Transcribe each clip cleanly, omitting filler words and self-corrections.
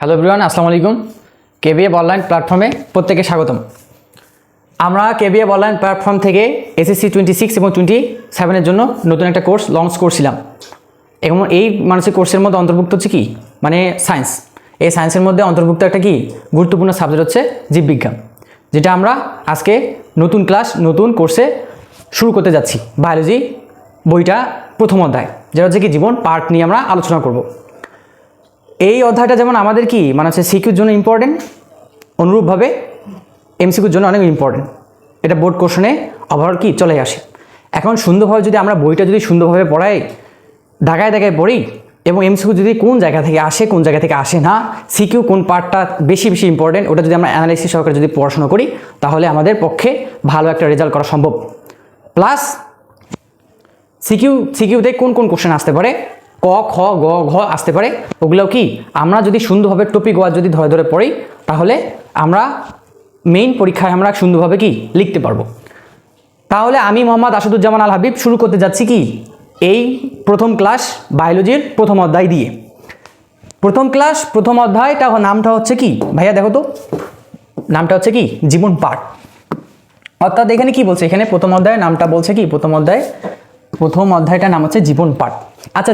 Hello everyone, আসসালামু আলাইকুম। কেবিএফ online প্ল্যাটফর্মে প্রত্যেকে স্বাগতম। আমরা কেবিএফ অনলাইন প্ল্যাটফর্ম থেকে এসএসসি 26 এবং 27-এর জন্য নতুন একটা কোর্স লঞ্চ করছিলাম এবং এই মানসিক কোর্সের মধ্যে অন্তর্ভুক্ত হচ্ছে কি মানে সায়েন্স। এই সায়েন্সের মধ্যে অন্তর্ভুক্ত একটা কি গুরুত্বপূর্ণ সাবজেক্ট হচ্ছে জীববিজ্ঞান, যেটা আমরা আজকে নতুন ক্লাস নতুন কোর্সে শুরু করতে যাচ্ছি। বায়োলজি বইটা প্রথম অধ্যায়, যেটা হচ্ছে কি জীবন পার্ট নিয়ে আমরা আলোচনা করব। এই অধ্যায়টা যেমন আমাদের কি মানে হচ্ছে সিকিউর জন্য ইম্পর্টেন্ট, অনুরূপভাবে এমসিকিউর জন্য অনেক ইম্পর্টেন্ট। এটা বোর্ড কোশ্চেনে ওভারঅল কি চলে আসে। এখন সুন্দরভাবে যদি আমরা বইটা যদি সুন্দরভাবে পড়াই, দাগায় দাগায় পড়ি এবং এমসিকিউ যদি কোন জায়গা থেকে আসে কোন জায়গা থেকে আসে না, সিকিউ কোন পার্টটা বেশি বেশি ইম্পর্টেন্ট, ওটা যদি আমরা অ্যানালাইসিস সহকারে যদি পড়াশোনা করি তাহলে আমাদের পক্ষে ভালো একটা রেজাল্ট করা সম্ভব। প্লাস সিকিউতে কোন কোন কোশ্চেন আসতে পারে, ক খ গ ঘ আসতে পারে, ওগুলোও কি আমরা যদি সুন্দরভাবে টপিক ওয়াইজ যদি ধরে ধরে পড়ি তাহলে আমরা মেইন পরীক্ষায় আমরা সুন্দরভাবে কি লিখতে পারবো। তাহলে আমি মোহাম্মদ আসাদুজ্জামান আল হাবিব শুরু করতে যাচ্ছি কি এই প্রথম ক্লাস বায়োলজির প্রথম অধ্যায় দিয়ে। প্রথম ক্লাস প্রথম অধ্যায়টা নামটা হচ্ছে কি ভাইয়া দেখো তো, নামটা হচ্ছে কি জীবন পার্ট। অর্থাৎ এখানে কি বলছে, এখানে প্রথম অধ্যায়ের নামটা বলছে কি প্রথম অধ্যায়টার নাম হচ্ছে জীবন পার্ট। আচ্ছা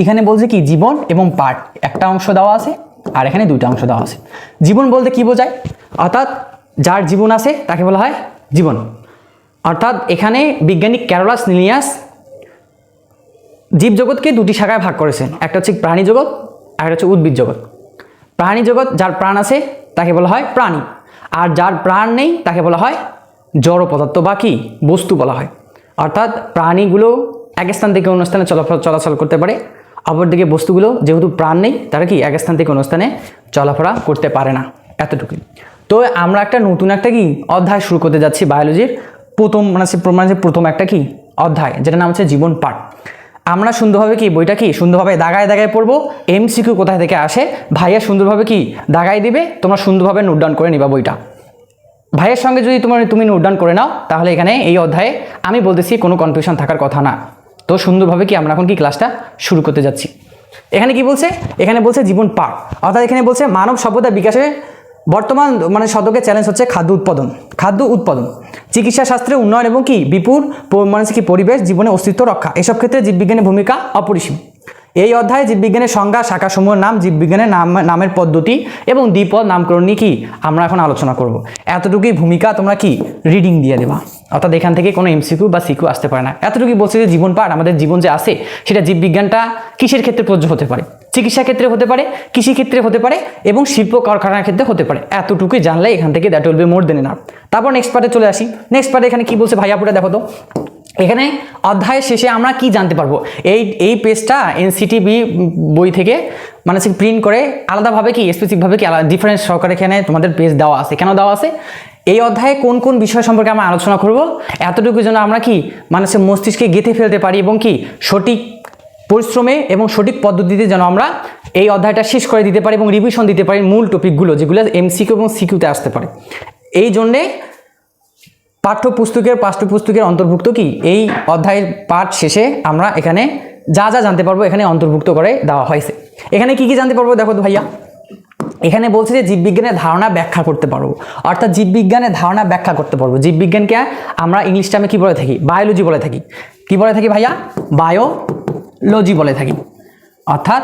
এখানে বলছে কি জীবন এবং পার্ট, একটা অংশ দেওয়া আছে আর এখানে দুইটা অংশ দেওয়া আছে। জীবন বলতে কি বোঝায়, অর্থাৎ যার জীবন আছে তাকে বলা হয় জীবন। অর্থাৎ এখানে বিজ্ঞানী ক্যারোলাস লিনিয়াস জীবজগৎকে দুটি শাখায় ভাগ করেছেন, একটা হচ্ছে প্রাণী জগৎ আর একটা হচ্ছে উদ্ভিদ জগৎ। প্রাণী জগৎ যার প্রাণ আছে তাকে বলা হয় প্রাণী, আর যার প্রাণ নেই তাকে বলা হয় জড় পদার্থ বা কি বস্তু বলা হয়। অর্থাৎ প্রাণীগুলো এক স্থান থেকে অন্য স্থানে চলাচল করতে পারে, অপরদিকে বস্তুগুলো যেহেতু প্রাণ নেই তারা কি এক স্থান থেকে অন্য স্থানে চলাফেরা করতে পারে না, এতটুকুই। তো আমরা একটা নতুন একটা কি অধ্যায় শুরু করতে যাচ্ছি বায়োলজির প্রথম একটা কি অধ্যায়, যেটা নাম হচ্ছে জীবন পার্ট। আমরা সুন্দরভাবে কি বইটা কি সুন্দরভাবে দাগায় দাগায় পড়বো। এমসিকিউ কোথায় থেকে আসে ভাইয়া সুন্দরভাবে কি দাগায় দিবে, তোমরা সুন্দরভাবে নোট ডাউন করে নিবা বইটা। ভাইয়ের সঙ্গে যদি তুমি নোট ডাউন করে নাও তাহলে এখানে এই অধ্যায়ে আমি বলতেছি কোনো কনফিউশন থাকার কথা না। তো সুন্দরভাবে কি আমরা এখন কি ক্লাসটা শুরু করতে যাচ্ছি। এখানে কি বলছে, এখানে বলছে জীবন পার্ট, অর্থাৎ এখানে বলছে মানব সভ্যতা বিকাশে বর্তমান শতকের চ্যালেঞ্জ হচ্ছে খাদ্য উৎপাদন, চিকিৎসা শাস্ত্রের উন্নয়ন এবং কি বিপুল পরিবেশ জীবনের অস্তিত্ব রক্ষা, এসব ক্ষেত্রে জীববিজ্ঞানের ভূমিকা অপরিসীম। এই অধ্যায়ে জীববিজ্ঞানের সংজ্ঞা, শাখাসমূহের নাম, জীববিজ্ঞানের নামের পদ্ধতি এবং দ্বিপদ নামকরণ নিয়ে কি আমরা এখন আলোচনা করব। এতটুকুই ভূমিকা তোমরা কি রিডিং দিয়ে দেবা, অর্থাৎ এখান থেকে কোনো এমসিকিউ বা সিকিউ আসতে পারে না। এতটুকুই বলছে যে জীবন পাঠ, আমাদের জীবন যে আছে সেটা জীববিজ্ঞানটা কিসের ক্ষেত্রে প্রযোজ্য হতে পারে, চিকিৎসা ক্ষেত্রে হতে পারে, কৃষি ক্ষেত্রে হতে পারে এবং শিল্প কারখানার ক্ষেত্রে হতে পারে। এতটুকুই জানলে এখান থেকে that will be more than enough. তারপর নেক্সট পার্টে চলে আসি। নেক্সট পার্টে এখানে কি বলছে ভাইয়াপুরা দেখো তো, এখানে অধ্যায়ের শেষে আমরা কি জানতে পারবো। এই পেজটা এনসিটিবি বই থেকে প্রিন্ট করে আলাদাভাবে কি স্পেসিফিকভাবে কি ডিফারেন্স সহকারে এখানে তোমাদের পেজ দেওয়া আছে। কেন দেওয়া আছে, এই অধ্যায়ে কোন কোন বিষয় সম্পর্কে আমরা আলোচনা করব, এতটুকু যেন আমরা কি মানুষের মস্তিষ্কে গেঁথে ফেলতে পারি এবং কি সঠিক পরিশ্রমে এবং সঠিক পদ্ধতিতে যেন আমরা এই অধ্যায়টা শেষ করে দিতে পারি এবং রিভিশন দিতে পারি মূল টপিকগুলো যেগুলো এমসিকিউ এবং সিকিউতে আসতে পারে। এই জন্যে পাঠ্যপুস্তকের অন্তর্ভুক্ত কি এই অধ্যায়ের পাঠ শেষে আমরা এখানে যা যা জানতে পারবো এখানে অন্তর্ভুক্ত করে দেওয়া হয়েছে। এখানে কি কি জানতে পারবো দেখো তো ভাইয়া, এখানে বলছে যে জীববিজ্ঞানের ধারণা ব্যাখ্যা করতে পারবো, অর্থাৎ জীববিজ্ঞানের ধারণা ব্যাখ্যা করতে পারবো। জীববিজ্ঞানকে আমরা ইংলিশ টার্মে কি বলে থাকি, বায়োলজি বলে থাকি। কি বলে থাকি ভাইয়া, বায়োলজি বলে থাকি। অর্থাৎ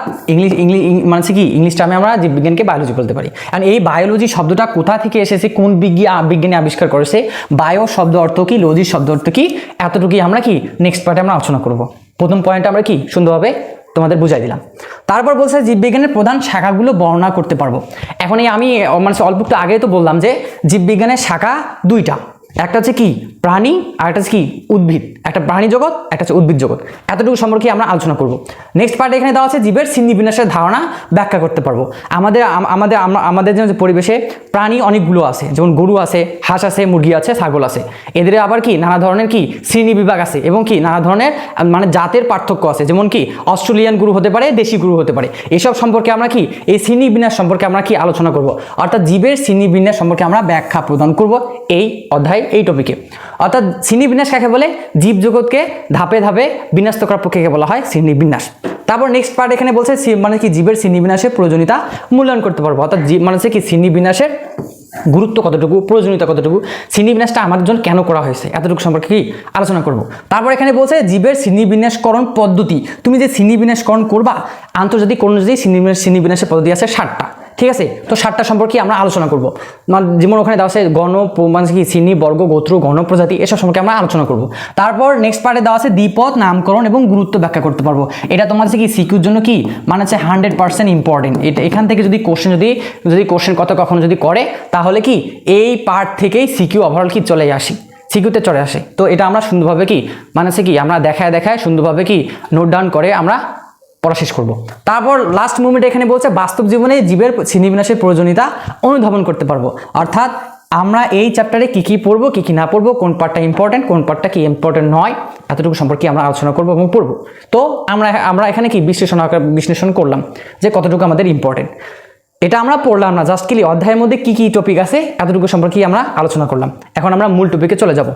ইংলিশ টার্মে আমরা জীববিজ্ঞানকে বায়োলজি বলতে পারি। কারণ এই বায়োলজি শব্দটা কোথা থেকে এসেছে, কোন বিজ্ঞানী আবিষ্কার করেছে, বায়ো শব্দ অর্থ কি, লজি শব্দ অর্থ কি, এতটুকুই আমরা কি নেক্সট পার্টে আমরা আলোচনা করব। প্রথম পয়েন্টটা আমরা কি সুন্দরভাবে তোমাদের বুঝাই দিলাম। তারপর বলছে জীববিজ্ঞানের প্রধান শাখাগুলো বর্ণনা করতে পারবো। এখন আমি অল্প একটু আগে তো বললাম যে জীববিজ্ঞানের শাখা দুইটা, একটা হচ্ছে কি প্রাণী আর একটা হচ্ছে কি উদ্ভিদ, একটা প্রাণী জগৎ একটা হচ্ছে উদ্ভিদ জগৎ। এতটুকু সম্পর্কে আমরা আলোচনা করব। নেক্সট পার্টে এখানে দেওয়া আছে জীবের শ্রেণীবিন্যাসের ধারণা ব্যাখ্যা করতে পারবো। আমাদের যে পরিবেশে প্রাণী অনেকগুলো আছে, যেমন গরু আছে, হাঁস আছে, মুরগি আছে, ছাগল আছে। এদের আবার কি নানা ধরনের কি শ্রেণী বিভাগ আছে এবং কি নানা ধরনের জাতের পার্থক্য আছে, যেমন কি অস্ট্রেলিয়ান গরু হতে পারে, দেশি গরু হতে পারে। এসব সম্পর্কে আমরা কি এই শ্রেণীবিন্যাস সম্পর্কে আমরা কি আলোচনা করব, অর্থাৎ জীবের শ্রেণীবিন্যাস সম্পর্কে আমরা ব্যাখ্যা প্রদান করব এই অধ্যায় এই টপিকে। অর্থাৎ শ্রেণীবিন্যাস কাকে বলে, জীবজগৎকে ধাপে ধাপে বিন্যস্ত করার প্রক্রিয়াকে বলা হয় শ্রেণীবিন্যাস। তারপর নেক্সট পার্ট এখানে বলছে মানে কি জীবের শ্রেণীবিন্যাসের প্রয়োজনীয়তা মূল্যায়ন করতে পারবো, অর্থাৎ জীব মানে কি শ্রেণীবিন্যাসের গুরুত্ব কতটুকু, প্রয়োজনীয়তা কতটুকু, শ্রেণীবিন্যাসটা আমাদের জন্য কেন করা হয়েছে, এতটুকু সম্পর্কে কি আলোচনা করব। তারপর এখানে বলছে জীবের শ্রেণীবিন্যাসকরণ পদ্ধতি, তুমি যে শ্রেণীবিন্যাসকরণ করবা, আন্তর্জাতিক অনুযায়ী শ্রেণীবিন্যাসের পদ্ধতি আছে 7টা, ঠিক আছে। তো 7টা সম্পর্কে আমরা আলোচনা করব, যেমন ওখানে দেওয়া আছে গণ মানে কি শ্রেণী, বর্গ, গোত্র, গণ, প্রজাতি, এসব সম্পর্কে আমরা আলোচনা করব। তারপর নেক্সট পার্টে দেওয়া আছে দ্বিপদ নামকরণ এবং গুরুত্ব ব্যাখ্যা করতে পারবো। এটা তোমার কি সিকিউর জন্য কি মানে হচ্ছে 100% ইম্পর্টেন্ট। এটা এখান থেকে যদি কোশ্চেন কখনো যদি করে, তাহলে কি এই পার্ট থেকেই সিকিউ ওভারঅল কি চলে আসি, সিকিউতে চলে আসে। তো এটা আমরা সুন্দরভাবে কি মানে হচ্ছে কি আমরা দেখায় সুন্দরভাবে কি নোট ডাউন করে আমরা পড়া শেষ করব। তারপর লাস্ট মুভমেন্ট এখানে বলছে বাস্তব জীবনে জীবের শ্রেণীবিন্যাসের প্রয়োজনীয়তা অনুধাবন করতে পারবো, অর্থাৎ আমরা এই চ্যাপ্টারে কি পড়বো, কি না পড়বো, কোন পার্টটা ইম্পর্টেন্ট, কোন পার্টটা কি ইম্পর্টেন্ট নয়, এতটুকু সম্পর্কে আমরা আলোচনা করবো এবং পড়বো। তো আমরা এখানে কি বিশ্লেষণ করলাম যে কতটুকু আমাদের ইম্পর্টেন্ট। এটা আমরা পড়লাম না, জাস্ট কি অধ্যায়ের মধ্যে কি টপিক আছে এতটুকু সম্পর্কে আমরা আলোচনা করলাম। এখন আমরা মূল টপিকে চলে যাব।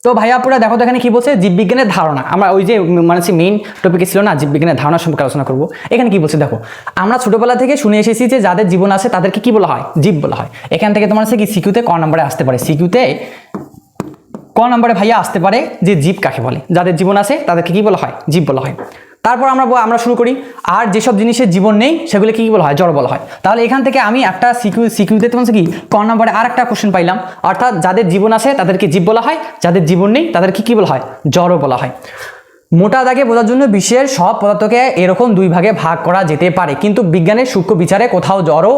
তো ভাইয়া আপুরা দেখো তো এখানে কি বলছে, জীববিজ্ঞানের ধারণা। আমরা ওই যে মানে মেইন টপিকে ছিল না, জীববিজ্ঞানের ধারণা সম্পর্কে আলোচনা করব। এখানে কি বলছে দেখো, আমরা ছোটবেলা থেকে শুনে এসেছি যে যাদের জীবন আছে তাদেরকে কি বলা হয়, জীব বলা হয়। এখান থেকে তোমার কি সিকিউতে ক নম্বরে আসতে পারে, সিকিউতে ক নম্বরে ভাইয়া আসতে পারে যে জীব কাকে বলে, যাদের জীবন আছে তাদেরকে কি বলা হয়, জীব বলা হয়। তারপর আমরা শুরু করি, আর যেসব জিনিসের জীবন নেই সেগুলো কি বলা হয়, জড় বলা হয়। তাহলে এখান থেকে আমি একটা সিকিউতে তোমার কি ক নম্বরে আর একটা কোশ্চেন পাইলাম, অর্থাৎ যাদের জীবন আছে তাদেরকে জীব বলা হয়, যাদের জীবন নেই তাদেরকে কি বলা হয়, জড় বলা হয়। মোটা দাগে বোঝার জন্য বিশ্বের সব পদার্থকে এরকম দুই ভাগে ভাগ করা যেতে পারে, কিন্তু বিজ্ঞানের সূক্ষ্ম বিচারে কোথাও জড়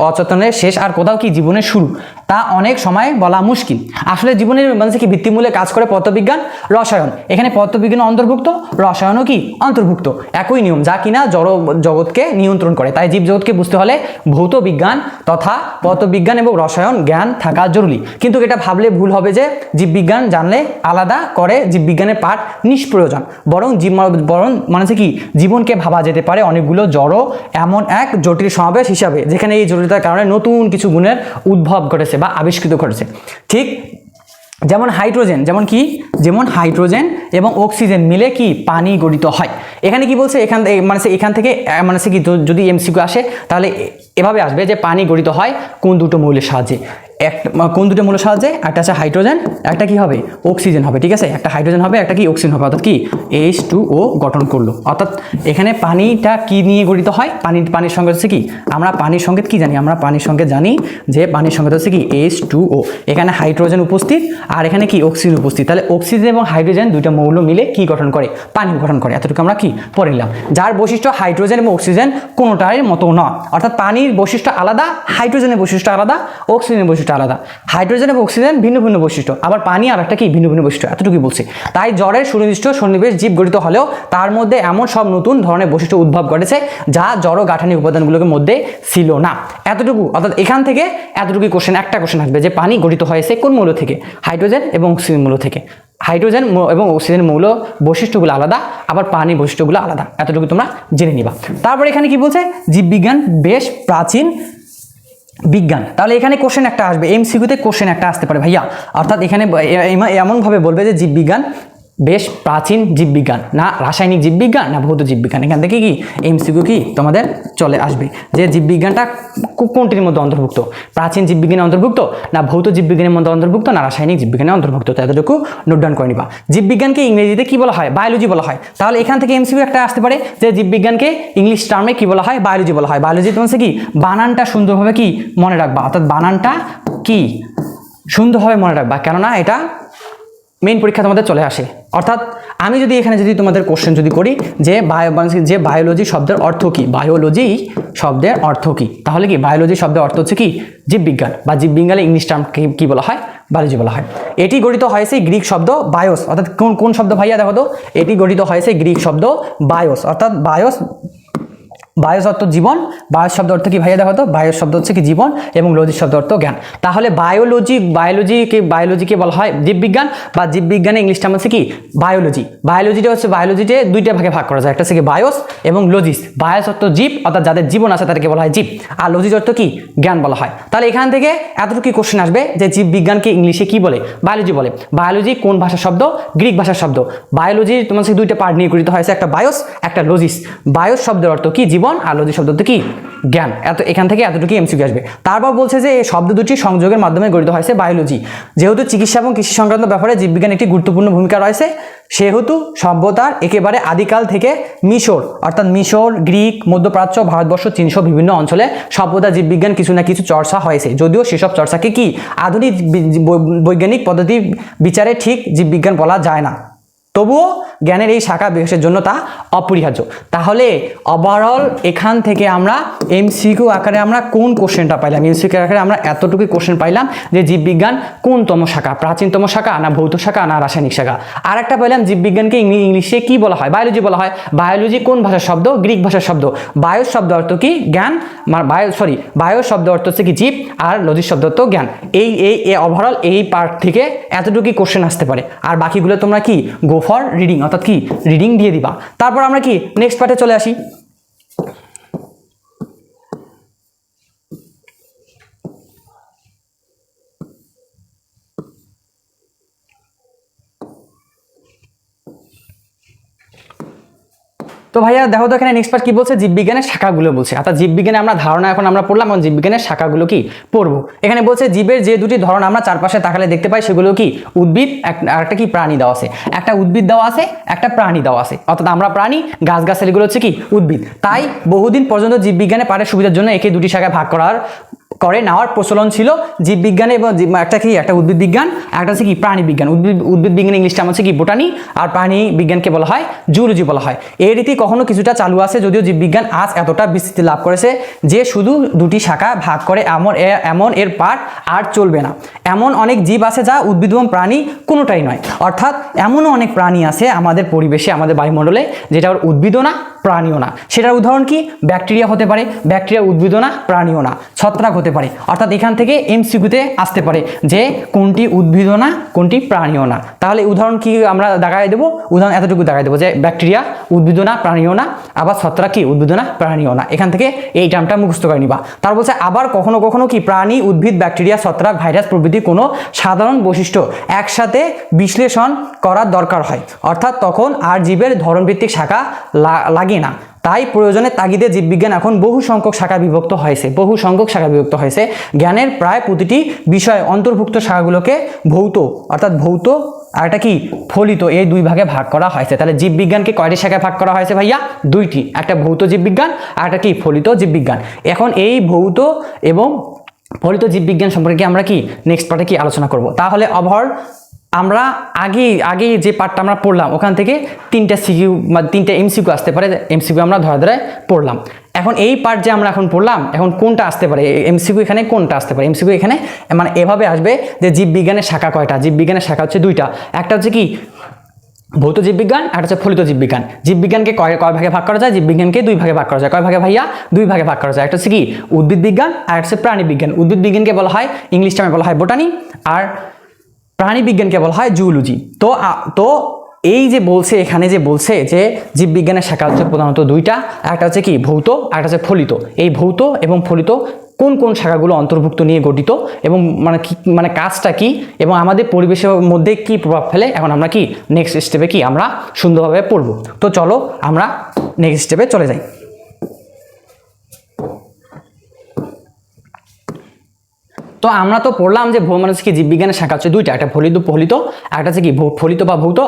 অচেতনের শেষ আর কোথাও কি জীবনের শুরু, তা অনেক সময় বলা মুশকিল। আসলে জীবনের মানে কি ভিত্তিমূলে কাজ করে পদার্থবিজ্ঞান, রসায়ন। এখানে পদার্থবিজ্ঞান অন্তর্ভুক্ত, রসায়নও কি অন্তর্ভুক্ত, একই নিয়ম যা কিনা জড় জগৎকে নিয়ন্ত্রণ করে। তাই জীব জগৎকে বুঝতে হলে ভৌত বিজ্ঞান তথা পদার্থবিজ্ঞান এবং রসায়ন জ্ঞান থাকা জরুরি। কিন্তু এটা ভাবলে ভুল হবে যে জীববিজ্ঞান জানলে আলাদা করে জীববিজ্ঞানের পাঠ নিষ্প্রয়োজন, বরং মানে কি জীবনকে ভাবা যেতে পারে অনেকগুলো জড় এমন এক জটিল সমাবেশ হিসাবে, যেখানে এই জটিলতার কারণে নতুন কিছু গুণের উদ্ভব ঘটেছে বা আবিষ্কৃত ঘটেছে। ঠিক যেমন হাইড্রোজেন এবং অক্সিজেন মিলে কি পানি গঠিত হয়। এখানে কি বলছে, এখান থেকে কি যদি এমসিকিউ আসে তাহলে এভাবে আসবে যে পানি গঠিত হয় কোন দুটো মৌলের সাহায্যে, কোন দুটো মৌলের সাহায্যে, একটা আছে হাইড্রোজেন, একটা কি হবে, অক্সিজেন হবে। ঠিক আছে, একটা হাইড্রোজেন হবে, একটা কি অক্সিজেন হবে, অর্থাৎ কি H2O গঠন করলো। অর্থাৎ এখানে পানিটা কি নিয়ে গঠিত হয়, পানির সংকেত হচ্ছে কি, আমরা পানির সংকেত কি জানি, আমরা পানির সংকেত জানি যে পানির সংকেত হচ্ছে কি H2O। এখানে হাইড্রোজেন উপস্থিত আর এখানে কি অক্সিজেন উপস্থিত, তাহলে অক্সিজেন এবং হাইড্রোজেন দুইটা মৌল মিলে কি গঠন করে, পানি গঠন করে। এতটুকু আমরা কি পড়ে নিলাম, যার বৈশিষ্ট্য হাইড্রোজেন এবং অক্সিজেন কোনোটার মতো নয়, অর্থাৎ পানির বৈশিষ্ট্য আলাদা, হাইড্রোজেনের বৈশিষ্ট্য আলাদা, অক্সিজেনের বৈশিষ্ট্য আলাদা। হাইড্রোজেন এবং অক্সিজেন ভিন্ন ভিন্ন বৈশিষ্ট্য, আবার পানি আর একটা কি ভিন্ন ভিন্ন বৈশিষ্ট্য, এতটুকুই বলছে। তাই জড়ের সুনির্দিষ্ট সন্নিবেশ জীব গঠিত হলেও তার মধ্যে এমন সব নতুন ধরনের বৈশিষ্ট্য উদ্ভব ঘটেছে যা জড় গাঠনিক উপাদানগুলোর মধ্যে ছিল না। এতটুকু, অর্থাৎ এখান থেকে এতটুকুই একটা কোশ্চেন আসবে যে পানি গঠিত হয়েছে কোন মৌল থেকে, হাইড্রোজেন এবং অক্সিজেন মৌল থেকে। হাইড্রোজেন এবং অক্সিজেন মৌল বৈশিষ্ট্যগুলো আলাদা, আবার পানির বৈশিষ্ট্যগুলো আলাদা, এতটুকু তোমরা জেনে নিবা। তারপর এখানে কি বলছে, জীববিজ্ঞান বেশ প্রাচীন বিজ্ঞান। তাহলে এখানে কোশ্চেন একটা আসবে, এমসিকিউতে কোশ্চেন একটা আসতে পারে ভাইয়া, অর্থাৎ এখানে এমনভাবে বলবে যে জীববিজ্ঞান বেশ প্রাচীন জীববিজ্ঞান, না রাসায়নিক জীববিজ্ঞান না ভৌত জীববিজ্ঞান। এখান থেকে কি এমসিকিউ কি তোমাদের চলে আসবে যে জীববিজ্ঞানটা কোনটির মধ্যে অন্তর্ভুক্ত, প্রাচীন জীববিজ্ঞানের অন্তর্ভুক্ত না ভৌত জীববিজ্ঞানের মধ্যে অন্তর্ভুক্ত না রাসায়নিক জীববিজ্ঞানের অন্তর্ভুক্ত, তো এতটুকু নোট ডাউন করে নিবা। জীববিজ্ঞানকে ইংরেজিতে কি বলা হয়, বায়োলজি বলা হয়। তাহলে এখান থেকে এমসিকিউ একটা আসতে পারে যে জীববিজ্ঞানকে ইংলিশ টার্মে কি বলা হয়, বায়োলজি বলা হয়। বায়োলজি তোমার কি বানানটা সুন্দরভাবে কি মনে রাখবা, অর্থাৎ বানানটা কি সুন্দরভাবে মনে রাখবা, কেননা এটা মেইন পরীক্ষা তোমাদের চলে আসে। অর্থাৎ আমি যদি এখানে তোমাদের কোশ্চেন করি যে বায়োলজি শব্দের অর্থ কি, বায়োলজি শব্দের অর্থ কি, তাহলে কি বায়োলজি শব্দের অর্থ হচ্ছে কি জীববিজ্ঞান, বা জীববিজ্ঞানে ইংলিশ টার্ম কি বলা হয়, বায়োলজি বলা হয়। এটি গঠিত হয়েছে গ্রিক শব্দ বায়োস, অর্থাৎ কোন শব্দ ভাইয়া দেখো তো, এটি গঠিত হয়েছে গ্রিক শব্দ বায়োস, অর্থাৎ বায়োস বায়োস অর্থ জীবন, বায়োস শব্দ অর্থ কি ভাইয়া দেখো তো, বায়োস শব্দ হচ্ছে কি জীবন এবং লজি শব্দ অর্থ জ্ঞান। তাহলে বায়োলজিকে বলা হয় জীববিজ্ঞান, বা জীববিজ্ঞানে ইংলিশ টার্ম হচ্ছে কি বায়োলজি। বায়োলজিতে দুইটা ভাগে ভাগ করা যায়, একটা হচ্ছে কি বায়োস এবং লজিস। বায়োস অর্থ জীব, অর্থাৎ যাদের জীবন আছে তাদেরকে বলা হয় জীব, আর লজিস অর্থ কি জ্ঞান বলা হয়। তাহলে এখান থেকে এতটুকু কোশ্চেন আসবে যে জীববিজ্ঞানকে ইংলিশে কি বলে, বায়োলজি বলে। বায়োলজি কোন ভাষার শব্দ, গ্রিক ভাষার শব্দ। বায়োলজি তোমার সেই দুইটা পার্ট নিয়ে গঠিত হয়েছে, একটা বায়োস একটা লজিস। বায়োস শব্দের অর্থ কি জীবন, আর লজিস শব্দ কি জ্ঞান। এখান থেকে এতটুকু এমসিকিউ আসবে। তারপর বলছে যে এই শব্দ দুটি সংযোগের মাধ্যমে গঠিত হয়েছে বায়োলজি। যেহেতু চিকিৎসা এবং কৃষি সংক্রান্ত ব্যাপারে জীববিজ্ঞান একটি গুরুত্বপূর্ণ ভূমিকা রয়েছে, সেহেতু সভ্যতার একেবারে আদিকাল থেকে মিশর, গ্রিক, মধ্যপ্রাচ্য, ভারতবর্ষ, চীন সহ বিভিন্ন অঞ্চলে সভ্যতা জীববিজ্ঞান কিছু না কিছু চর্চা হয়েছে। যদিও সেসব চর্চাকে কি আধুনিক বৈজ্ঞানিক পদ্ধতি বিচারে ঠিক জীববিজ্ঞান বলা যায় না, তবুও জ্ঞানের এই শাখা বিকাশের জন্য তা অপরিহার্য। তাহলে ওভারঅল এখান থেকে আমরা এমসিকিউ আকারে আমরা কোন কোশ্চেনটা পাইলাম, এমসিকিউ আকারে আমরা এতটুকু কোশ্চেন পাইলাম যে জীববিজ্ঞান কোনতম শাখা, প্রাচীনতম শাখা না ভৌত শাখা না রাসায়নিক শাখা। আর একটা পাইলাম জীববিজ্ঞানকে ইংলিশে কি বলা হয়, বায়োলজি বলা হয়। বায়োলজি কোন ভাষার শব্দ, গ্রিক ভাষার শব্দ। বায়োস শব্দ অর্থ কি জ্ঞান, বায়োস শব্দ অর্থ হচ্ছে কি জীব, আর লজিস শব্দ অর্থ জ্ঞান। এই ওভারঅল এই পার্ট থেকে এতটুকু কোশ্চেন আসতে পারে, আর বাকিগুলো তোমরা কি গো ফর রিডিং, অর্থাৎ কি রিডিং দিয়ে দিবা। তারপর আমরা কি নেক্সট পার্টে চলে আসি। তো ভাইয়া দেখো তো এখানে নেক্সট পার্ট কি বলছে, জীববিজ্ঞানের শাখাগুলো বলছে। অর্থাৎ জীববিজ্ঞানে আমরা ধারণা এখন আমরা পড়লাম, এবং জীববিজ্ঞানের শাখাগুলো কি পড়বো। এখানে বলছে জীবের যে দুটি ধরন আমরা চারপাশে তাকালে দেখতে পাই সেগুলো কি উদ্ভিদ, আর একটা কি প্রাণী দেওয়া আছে। একটা উদ্ভিদ দেওয়া আছে, একটা প্রাণী দেওয়া আছে। অর্থাৎ আমরা প্রাণী, গাছগাছালিগুলো হচ্ছে কি উদ্ভিদ। তাই বহুদিন পর্যন্ত জীববিজ্ঞানে পাঠের সুবিধার জন্য একে দুটি শাখায় ভাগ করে নেওয়ার প্রচলন ছিল জীববিজ্ঞানে, এবং একটা উদ্ভিদ বিজ্ঞান, একটা হচ্ছে কি প্রাণী বিজ্ঞান। উদ্ভিদ বিজ্ঞান ইংলিশটা হচ্ছে কি বোটানি, আর প্রাণী বিজ্ঞানকে বলা হয় জুলজি বলা হয়। এই রীতি কখনো কিছুটা চালু আছে, যদিও জীববিজ্ঞান আজ এতটা বিস্তৃতি লাভ করেছে যে শুধু দুটি শাখা ভাগ করে এমন এর পাঠ আর চলবে না। এমন অনেক জীব আছে যা উদ্ভিদ এবং প্রাণী কোনোটাই নয়। অর্থাৎ এমনও অনেক প্রাণী আছে আমাদের পরিবেশে, আমাদের বায়ুমণ্ডলে, যেটা উদ্ভিদও না প্রাণীও না। সেটার উদাহরণ কি ব্যাকটেরিয়া হতে পারে, ব্যাকটেরিয়া উদ্ভিদও না প্রাণীও না, ছত্রাক হতে পারে। অর্থাৎ এখান থেকে এমসিকিউতে আসতে পারে যে কোনটি উদ্ভিদও না কোনটি প্রাণীও না। তাহলে উদাহরণ কি আমরা দেখাই দেবো, উদাহরণ এতটুকু দেখাই দেবো যে ব্যাকটেরিয়া উদ্ভিদও না প্রাণীও না, আবার ছত্রাক কি উদ্ভিদও না প্রাণীও না। এখান থেকে এই টার্মটা মুখস্থ করে নিবা। তার বলছে আবার কখনো কখনো কি প্রাণী, উদ্ভিদ, ব্যাকটেরিয়া, ছত্রাক, ভাইরাস প্রভৃতি কোনো সাধারণ বৈশিষ্ট্য একসাথে বিশ্লেষণ করার দরকার হয়। অর্থাৎ তখন আর জীবের ধরনভিত্তিক শাখা লাগে না। তাই প্রয়োজনের তাগিদে জীববিজ্ঞান এখন বহু সংখ্যক শাখা বিভক্ত হয়েছে। জ্ঞানের প্রায় প্রতিটি বিষয়ে অন্তর্ভুক্ত শাখাগুলোকে ভৌত, অর্থাৎ ভৌত আর একটা কি ফলিত, এই দুই ভাগে ভাগ করা হয়েছে। তাহলে জীববিজ্ঞানকে কয়টি শাখায় ভাগ করা হয়েছে ভাইয়া? দুইটি, একটা ভৌত জীববিজ্ঞান আর একটা কি ফলিত জীববিজ্ঞান। এখন এই ভৌত এবং ফলিত জীববিজ্ঞান সম্পর্কে আমরা কি নেক্সট পার্টে কি আলোচনা করব। তাহলে ওভারঅল আমরা আগে যে পার্টটা আমরা পড়লাম ওখান থেকে তিনটা এমসিকিউ আসতে পারে, এমসিকিউ আমরা ধরে পড়লাম। এখন এই পার্ট যে আমরা এখন পড়লাম, এখন কোনটা আসতে পারে এমসিকিউ, এখানে কোনটা আসতে পারে এমসিকিউ, এখানে মানে এভাবে আসবে যে জীববিজ্ঞানের শাখা কয়টা। জীববিজ্ঞানের শাখা হচ্ছে দুইটা, একটা হচ্ছে কি ভৌত জীববিজ্ঞান, একটা হচ্ছে ফলিত জীববিজ্ঞান। জীববিজ্ঞানকে কয় ভাগে ভাগ করা যায়? জীববিজ্ঞানকে দুই ভাগে ভাগ করা যায়। কয় ভাগে ভাইয়া? দুই ভাগে ভাগ করা যায়। একটা হচ্ছে কি উদ্ভিদ বিজ্ঞান, আর একটা হচ্ছে প্রাণী বিজ্ঞান। উদ্ভিদ বিজ্ঞানকে বলা হয় ইংলিশ টার্মে বলা হয় বোটানি, আর প্রাণী বিজ্ঞানকে বলা হয় জুলজি। তো এই যে বলছে এখানে যে বলছে যে জীববিজ্ঞানের শাখা হচ্ছে প্রধানত দুইটা, একটা হচ্ছে কি ভৌত আর একটা হচ্ছে ফলিত। এই ভৌত এবং ফলিত কোন কোন শাখাগুলো অন্তর্ভুক্ত নিয়ে গঠিত এবং মানে কাজটা কি এবং আমাদের পরিবেশের মধ্যে কি প্রভাব ফেলে, এখন আমরা কি নেক্সট স্টেপে কি আমরা সুন্দরভাবে পড়ব। তো চলো আমরা নেক্সট স্টেপে চলে যাই। তো আমরা তো পড়লাম যে মানুষ কি জীববিজ্ঞানের শাখা হচ্ছে দুইটা, একটা ফলিত একটা হচ্ছে কি ফলিত বা ভৌত,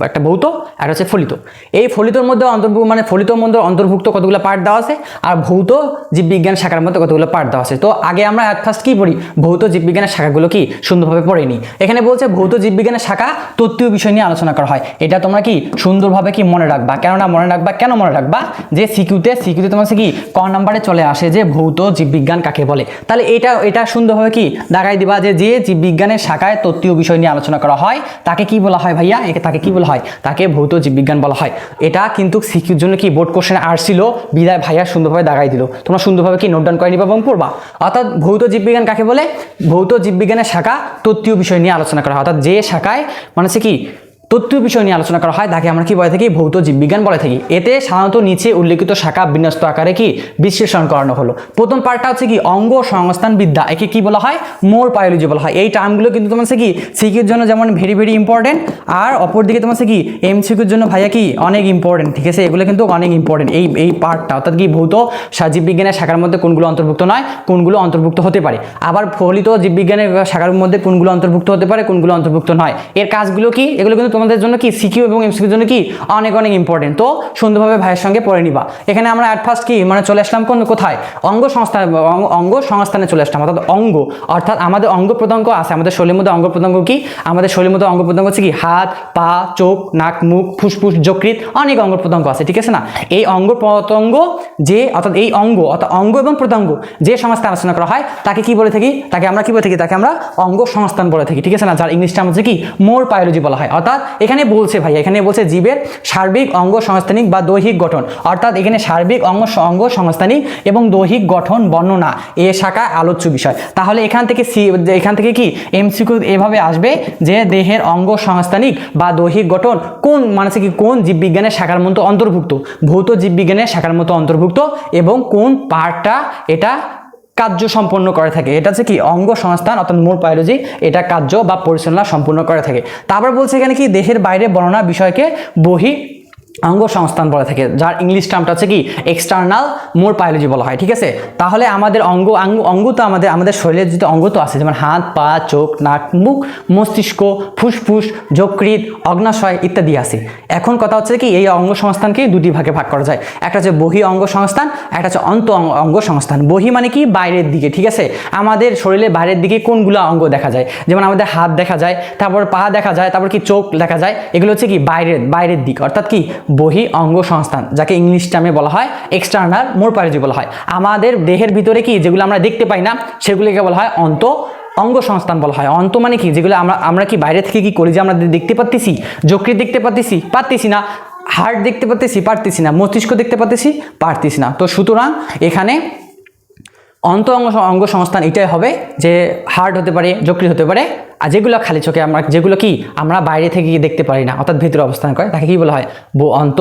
একটা ভৌত আর হচ্ছে ফলিত। এই ফলিতর মধ্যে ফলিতর মধ্যে অন্তর্ভুক্ত কতগুলো পার্ট দেওয়া আছে, আর ভৌত জীববিজ্ঞান শাখার মধ্যে কতগুলো পার্ট দেওয়া আছে। তো আগে আমরা ফার্স্ট কি পড়ি, ভৌত জীববিজ্ঞানের শাখাগুলো কি সুন্দরভাবে পড়ে নিই। এখানে বলছে ভৌত জীববিজ্ঞানের শাখা তত্ত্বীয় বিষয় নিয়ে আলোচনা করা হয়। এটা তোমরা কি সুন্দরভাবে কি মনে রাখবা। কেন মনে রাখবা যে সিকিউতে তোমার কি ক নাম্বারে চলে আসে যে ভৌত জীববিজ্ঞান কাকে বলে। তাহলে এটা সুন্দর সুন্দরভাবে কি দাগাই দিবা যে যে জীববিজ্ঞানের শাখায় তত্ত্বীয় বিষয় নিয়ে আলোচনা করা হয় তাকে কি বলা হয় ভাইয়া, তাকে কি বলা হয়, তাকে ভৌত জীববিজ্ঞান বলা হয়। এটা কিন্তু সিকিউর জন্য কি বোর্ড কোশ্চেন আসছিল, বিদায় ভাইয়া সুন্দরভাবে দাগাই দিল, তোমরা সুন্দরভাবে কি নোট ডাউন করে নিবা এবং পড়বা। অর্থাৎ ভৌত জীববিজ্ঞান কাকে বলে, ভৌত জীববিজ্ঞানের শাখা তত্ত্বীয় বিষয় নিয়ে আলোচনা করা হয়, অর্থাৎ যে শাখায় মানে হচ্ছে কি তত্ত্বীয় বিষয় নিয়ে আলোচনা করা হয় তাকে আমরা কি বলে থাকি, ভৌত জীববিজ্ঞান বলে থাকি। এতে সাধারণত নিচে উল্লেখিত শাখা বিন্যস্ত আকারে কি বিশ্লেষণ করানো হলো। প্রথম পার্টটা হচ্ছে কি অঙ্গ সংস্থান বিদ্যা, একে কি বলা হয়, মোর বায়োলজি বলা হয়। এই টার্মগুলো কিন্তু তোমার হচ্ছে কি সিকিউর জন্য যেমন ভেরি ভেরি ইম্পর্টেন্ট, আর অপরদিকে তোমার হচ্ছে কি এমসিকিউর জন্য ভাইয়া কি অনেক ইম্পর্টেন্ট, ঠিক আছে, এগুলো কিন্তু অনেক ইম্পর্টেন্ট এই পার্টটা, অর্থাৎ কি ভৌত জীববিজ্ঞানের শাখার মধ্যে কোনগুলো অন্তর্ভুক্ত নয়, কোনগুলো অন্তর্ভুক্ত হতে পারে, আবার ফলিত জীববিজ্ঞানের শাখার মধ্যে কোনগুলো অন্তর্ভুক্ত হতে পারে, কোনগুলো অন্তর্ভুক্ত নয়, এর কাজগুলো কি, এগুলো কিন্তু তোমাদের জন্য কি সিকিউ এবং এমসিকিউর জন্য কি অনেক অনেক ইম্পর্টেন্ট। তো সুন্দরভাবে ভাইয়ের সঙ্গে পড়ে নিবা। এখানে আমরা অ্যাট ফার্স্ট কি মানে চলে আসলাম কোথায়, অঙ্গ সংস্থানে চলে আসলাম। অর্থাৎ আমাদের অঙ্গ প্রত্যঙ্গ আছে, আমাদের শরীরের মধ্যে অঙ্গ প্রত্যঙ্গ কি, আমাদের শরীরের মধ্যে অঙ্গ প্রত্যঙ্গ হচ্ছে কি হাত, পা, চোখ, নাক, মুখ, ফুসফুস, যকৃৎ, অনেক অঙ্গ প্রত্যঙ্গ আছে, ঠিক আছে না। এই অঙ্গ প্রত্যঙ্গ যে অর্থাৎ এই অঙ্গ এবং প্রত্যঙ্গ যে সংস্থা আলোচনা করা হয় তাকে কি বলে থাকি, তাকে আমরা কি বলে থাকি, তাকে আমরা অঙ্গ সংস্থান বলে থাকি, ঠিক আছে না, যার ইংলিশটা হচ্ছে কি মোর বায়োলজি বলা হয়। অর্থাৎ এখানে বলছে ভাই, এখানে বলছে জীবের সার্বিক অঙ্গ সংস্থানিক বা দৈহিক গঠন, অর্থাৎ এখানে সার্বিক অঙ্গ সংস্থানিক এবং দৈহিক গঠন বর্ণনা এ শাখা আলোচ্য বিষয়। তাহলে এখান থেকে কি এমসিকিউ এভাবে আসবে যে দেহের অঙ্গ সংস্থানিক বা দৈহিক গঠন কোন মানে কি কোন জীববিজ্ঞানের শাখার মতো অন্তর্ভুক্ত, ভৌত জীববিজ্ঞানের শাখার মতো অন্তর্ভুক্ত, এবং কোন পার্টটা এটা কার্য সম্পন্ন করে থাকে, এটা হচ্ছে কি অঙ্গ সংস্থান অর্থাৎ মোর বায়োলজি, এটা কার্য বা পরিচালনা সম্পূর্ণ করে থাকে। তারপর বলছে এখানে কি দেহের বাইরে বর্ণনা বিষয়কে বহি অঙ্গ সংস্থান বলা থাকে, যার ইংলিশ টার্মটা হচ্ছে কি এক্সটার্নাল মোর বায়োলজি বলা হয়, ঠিক আছে। তাহলে আমাদের অঙ্গ তো আমাদের শরীরের যদি অঙ্গ তো আছে, যেমন হাত, পা, চোখ, নাক, মুখ, মস্তিষ্ক, ফুসফুস, যকৃৎ, অগ্নাশয় ইত্যাদি আছে। এখন কথা হচ্ছে কি এই অঙ্গ সংস্থানকে দুটি ভাগে ভাগ করা যায়, একটা হচ্ছে বহি অঙ্গ সংস্থান, একটা হচ্ছে অন্ত অঙ্গ সংস্থান। বহি মানে কি বাইরের দিকে, ঠিক আছে, আমাদের শরীরের বাইরের দিকে কোনগুলো অঙ্গ দেখা যায়, যেমন আমাদের হাত দেখা যায়, তারপর পা দেখা যায়, তারপর কি চোখ দেখা যায়, এগুলো হচ্ছে কি বাইরের দিক, অর্থাৎ কি বহি অঙ্গ সংস্থান, যাকে ইংলিশ টার্মে বলা হয় এক্সটার্নাল মোর বায়োলজি বলা হয়। আমাদের দেহের ভিতরে কি যেগুলো আমরা দেখতে পাই না সেগুলিকে বলা হয় অন্ত অঙ্গ সংস্থান বলা হয়। অন্ত মানে কি যেগুলো আমরা কি বাইরে থেকে কি করি, যে আমরা দেখতে পাচ্ছি, যকৃৎ দেখতে পাচ্ছি না, হার্ট দেখতে পারতেছি না, মস্তিষ্ক দেখতে পারতেছি না। তো সুতরাং এখানে অন্ত অঙ্গ সংস্থান এটাই হবে যে হার্ট হতে পারে, যকৃৎ হতে পারে, আর যেগুলো খালি চোখে যেগুলো কি আমরা বাইরে থেকে দেখতে পারি না অর্থাৎ ভিতরে অবস্থান করে তাকে কি বলা হয়, অন্ত